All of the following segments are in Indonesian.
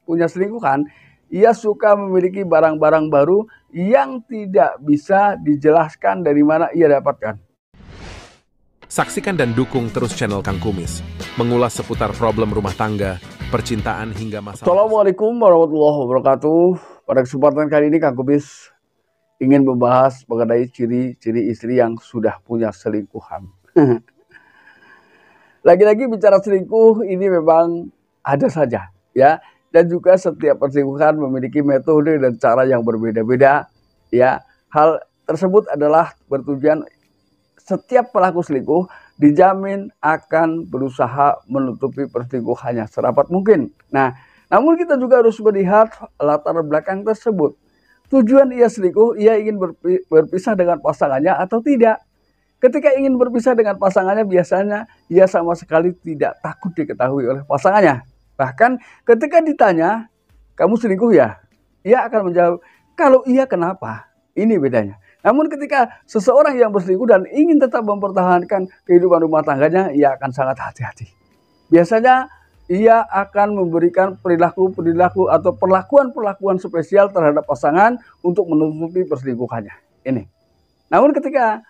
punya selingkuhan, ia suka memiliki barang-barang baru yang tidak bisa dijelaskan dari mana ia dapatkan. Saksikan dan dukung terus channel Kang Kumis, mengulas seputar problem rumah tangga, percintaan hingga masalah. Assalamualaikum warahmatullahi wabarakatuh. Pada kesempatan kali ini Kang Kumis ingin membahas mengenai ciri-ciri istri yang sudah punya selingkuhan. Lagi-lagi bicara selingkuh ini memang ada saja ya, dan juga setiap perselingkuhan memiliki metode dan cara yang berbeda-beda ya. Hal tersebut adalah bertujuan setiap pelaku selingkuh dijamin akan berusaha menutupi perselingkuhannya serapat mungkin. Nah, namun kita juga harus melihat latar belakang tersebut. Tujuan ia selingkuh, ia ingin berpisah dengan pasangannya atau tidak. Ketika ingin berpisah dengan pasangannya, biasanya ia sama sekali tidak takut diketahui oleh pasangannya. Bahkan ketika ditanya, kamu selingkuh ya? Ia akan menjawab, kalau iya kenapa? Ini bedanya. Namun ketika seseorang yang berselingkuh dan ingin tetap mempertahankan kehidupan rumah tangganya, ia akan sangat hati-hati. Biasanya ia akan memberikan perilaku-perilaku atau perlakuan-perlakuan spesial terhadap pasangan untuk menutupi perselingkuhannya. Ini. Namun ketika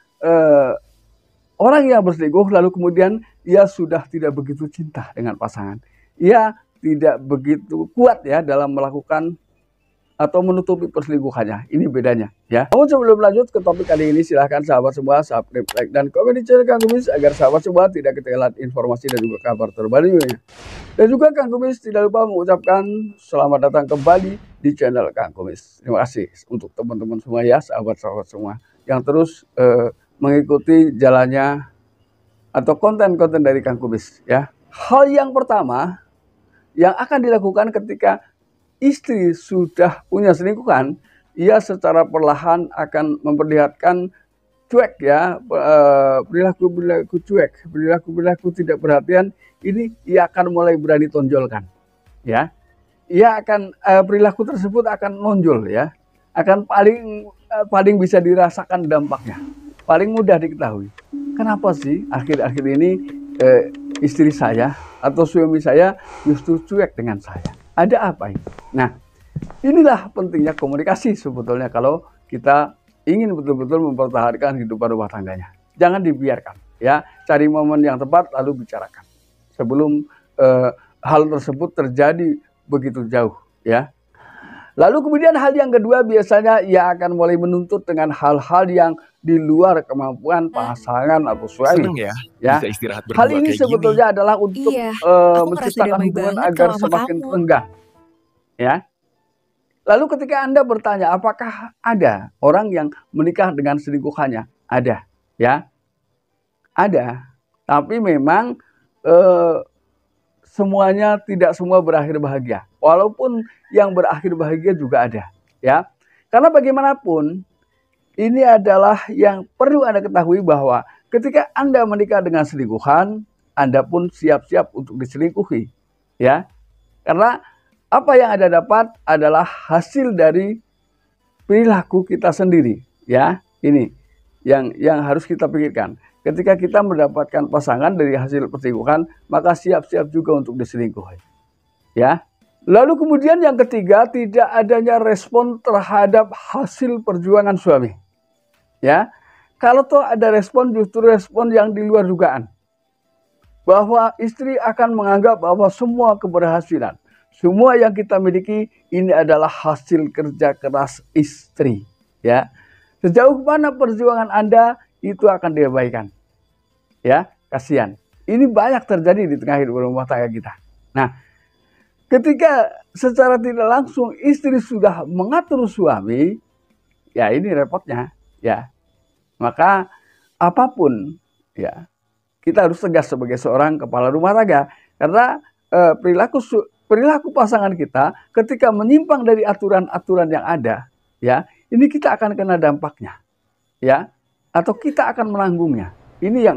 orang yang berselingkuh lalu kemudian ia sudah tidak begitu cinta dengan pasangan, ia tidak begitu kuat ya dalam melakukan atau menutupi perselingkuhannya. Ini bedanya ya. Namun sebelum lanjut ke topik kali ini, silahkan sahabat semua subscribe, like, dan komen di channel Kang Kumis agar sahabat semua tidak ketinggalan informasi dan juga kabar terbarunya. Dan juga Kang Kumis tidak lupa mengucapkan selamat datang kembali di channel Kang Kumis. Terima kasih untuk teman-teman semua ya, sahabat-sahabat semua yang terus mengikuti jalannya atau konten-konten dari Kang Kumis ya. Hal yang pertama yang akan dilakukan ketika istri sudah punya selingkuhan, ia secara perlahan akan memperlihatkan cuek ya, perilaku-perilaku cuek, perilaku-perilaku tidak perhatian. Ini ia akan mulai berani tonjolkan ya. Ia akan perilaku tersebut akan nonjol ya, akan paling bisa dirasakan dampaknya, paling mudah diketahui. Kenapa sih akhir-akhir ini istri saya atau suami saya justru cuek dengan saya? Ada apa ini? Nah, inilah pentingnya komunikasi sebetulnya kalau kita ingin betul-betul mempertahankan kehidupan rumah tangganya. Jangan dibiarkan ya, cari momen yang tepat lalu bicarakan sebelum hal tersebut terjadi begitu jauh ya. Lalu kemudian hal yang kedua, biasanya ia akan mulai menuntut dengan hal-hal yang di luar kemampuan pasangan atau suami. Seneng ya, bisa istirahat berdua. Hal ini kayak sebetulnya gini adalah untuk menciptakan hubungan agar semakin renggang. Ya. Lalu ketika Anda bertanya, apakah ada orang yang menikah dengan selingkuhannya? Ada, ya. Ada. Tapi memang semuanya tidak semua berakhir bahagia. Walaupun yang berakhir bahagia juga ada, ya. Karena bagaimanapun ini adalah yang perlu Anda ketahui bahwa ketika Anda menikah dengan selingkuhan, Anda pun siap-siap untuk diselingkuhi, ya. Karena apa yang Anda dapat adalah hasil dari perilaku kita sendiri, ya. Ini yang harus kita pikirkan. Ketika kita mendapatkan pasangan dari hasil perselingkuhan, maka siap-siap juga untuk diselingkuhi. Ya. Lalu kemudian yang ketiga, tidak adanya respon terhadap hasil perjuangan suami. Ya. Kalau toh ada respon, justru respon yang di luar dugaan. Bahwa istri akan menganggap bahwa semua keberhasilan, semua yang kita miliki ini adalah hasil kerja keras istri. Ya. Sejauh mana perjuangan Anda, itu akan diabaikan. Ya, kasihan. Ini banyak terjadi di tengah hidup rumah tangga kita. Nah, ketika secara tidak langsung istri sudah mengatur suami, ya ini repotnya, ya. Maka apapun, ya, kita harus tegas sebagai seorang kepala rumah tangga, karena perilaku pasangan kita ketika menyimpang dari aturan-aturan yang ada, ya, ini kita akan kena dampaknya, ya, atau kita akan menanggungnya. Ini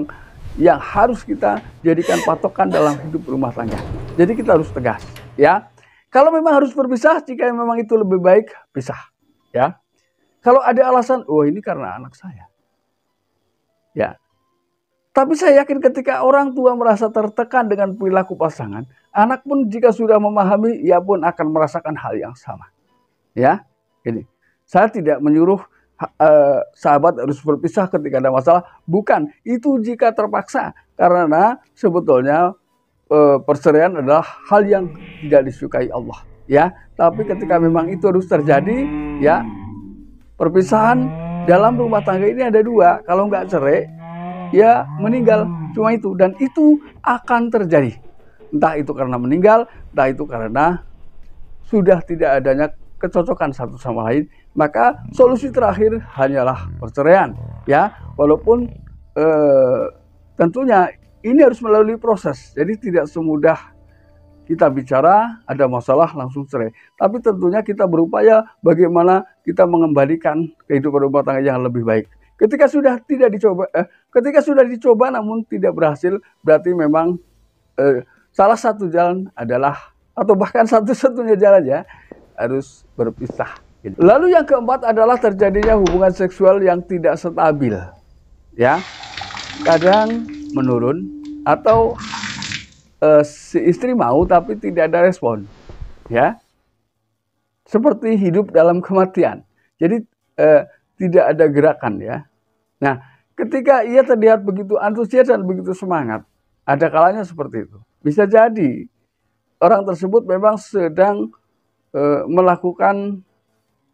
yang harus kita jadikan patokan dalam hidup rumah tangga. Jadi kita harus tegas, ya. Kalau memang harus berpisah, jika memang itu lebih baik, pisah, ya. Kalau ada alasan, oh ini karena anak saya, ya. Tapi saya yakin ketika orang tua merasa tertekan dengan perilaku pasangan, anak pun jika sudah memahami, ia pun akan merasakan hal yang sama. Ya, ini saya tidak menyuruh sahabat harus berpisah ketika ada masalah. Bukan, itu jika terpaksa. Karena sebetulnya perceraian adalah hal yang tidak disukai Allah. Ya, tapi ketika memang itu harus terjadi, ya, perpisahan dalam rumah tangga ini ada dua. Kalau nggak cerai, ya meninggal, cuma itu. Dan itu akan terjadi. Entah itu karena meninggal, entah itu karena sudah tidak adanya kecocokan satu sama lain. Maka solusi terakhir hanyalah perceraian. Ya, walaupun tentunya ini harus melalui proses. Jadi tidak semudah kita bicara ada masalah langsung cerai. Tapi tentunya kita berupaya bagaimana kita mengembalikan kehidupan rumah tangga yang lebih baik. Ketika sudah dicoba namun tidak berhasil, berarti memang salah satu jalan adalah, atau bahkan satu-satunya jalan ya, harus berpisah. Lalu yang keempat adalah terjadinya hubungan seksual yang tidak stabil, ya, kadang menurun atau si istri mau tapi tidak ada respon, ya, seperti hidup dalam kematian. Jadi tidak ada gerakan, ya. Nah, ketika ia terlihat begitu antusias dan begitu semangat, ada kalanya seperti itu. Bisa jadi orang tersebut memang sedang melakukan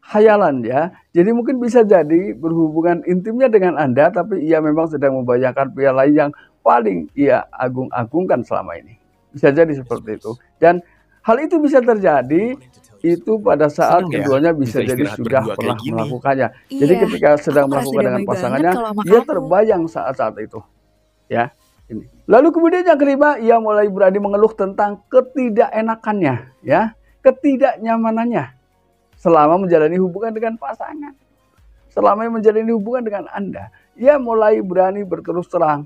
khayalan, ya. Jadi mungkin bisa jadi berhubungan intimnya dengan Anda, tapi ia memang sedang membayangkan pria lain yang paling ia agung-agungkan selama ini. Bisa jadi seperti itu. Dan hal itu bisa terjadi itu pada saat keduanya bisa jadi sudah pernah melakukannya. Iya, Jadi ketika sedang aku melakukan merasa dengan damai pasangannya, banget kalau sama ia kamu. terbayang saat-saat itu. Ya, ini. Lalu kemudian yang kelima, ia mulai berani mengeluh tentang ketidakenakannya, ya, ketidaknyamanannya selama menjalani hubungan dengan pasangan. Selama menjalani hubungan dengan Anda, ia mulai berani berterus terang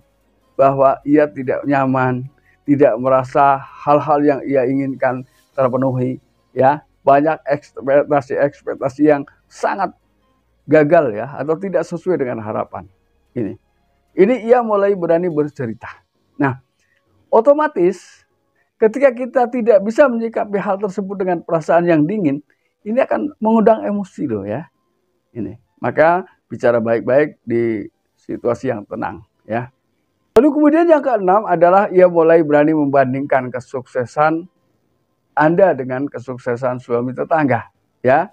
bahwa ia tidak nyaman, tidak merasa hal-hal yang ia inginkan terpenuhi, ya. Banyak ekspektasi yang sangat gagal, ya, atau tidak sesuai dengan harapan. Ini ia mulai berani bercerita. Nah, otomatis ketika kita tidak bisa menyikapi hal tersebut dengan perasaan yang dingin, ini akan mengundang emosi loh, ya. Maka bicara baik-baik di situasi yang tenang, ya. Lalu kemudian yang keenam adalah ia mulai berani membandingkan kesuksesan Anda dengan kesuksesan suami tetangga, ya.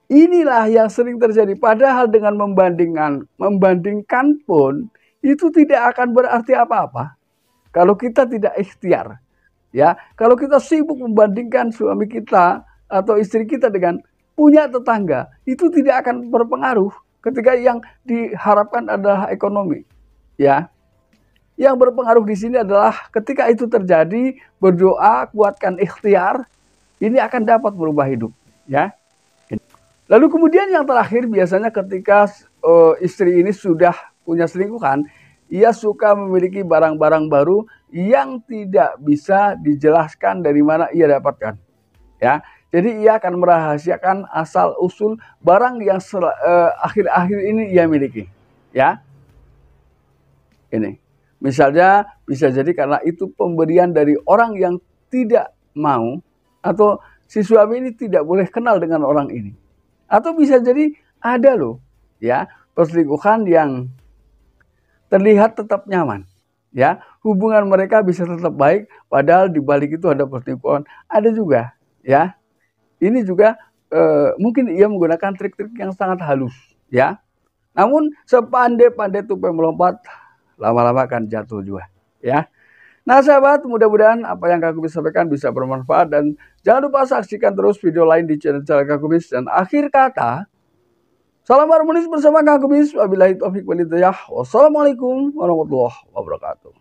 Inilah yang sering terjadi. Padahal dengan membandingkan pun itu tidak akan berarti apa-apa kalau kita tidak ikhtiar, ya. Kalau kita sibuk membandingkan suami kita atau istri kita dengan punya tetangga, itu tidak akan berpengaruh ketika yang diharapkan adalah ekonomi, ya. Yang berpengaruh di sini adalah ketika itu terjadi, berdoa, kuatkan ikhtiar, ini akan dapat berubah hidup, ya. Lalu kemudian yang terakhir, biasanya ketika istri ini sudah punya selingkuhan, ia suka memiliki barang-barang baru yang tidak bisa dijelaskan dari mana ia dapatkan, ya. Jadi ia akan merahasiakan asal usul barang yang akhir-akhir ini ia miliki, ya. Misalnya bisa jadi karena itu pemberian dari orang yang tidak mau, atau si suami ini tidak boleh kenal dengan orang ini. Atau bisa jadi ada loh, ya, perselingkuhan yang terlihat tetap nyaman, ya. Hubungan mereka bisa tetap baik padahal di balik itu ada perselingkuhan. Ada juga, ya. Ini juga mungkin ia menggunakan trik-trik yang sangat halus, ya. Namun sepandai-pandai tupai melompat, lama-lama akan jatuh juga, ya. Nah sahabat, mudah-mudahan apa yang Kak Kumis sampaikan bisa bermanfaat, dan jangan lupa saksikan terus video lain di channel Kak Kumis. Dan akhir kata, salam harmonis bersama Kak Kumis. Wabillahi taufiq wal hidayah. Wassalamualaikum warahmatullahi wabarakatuh.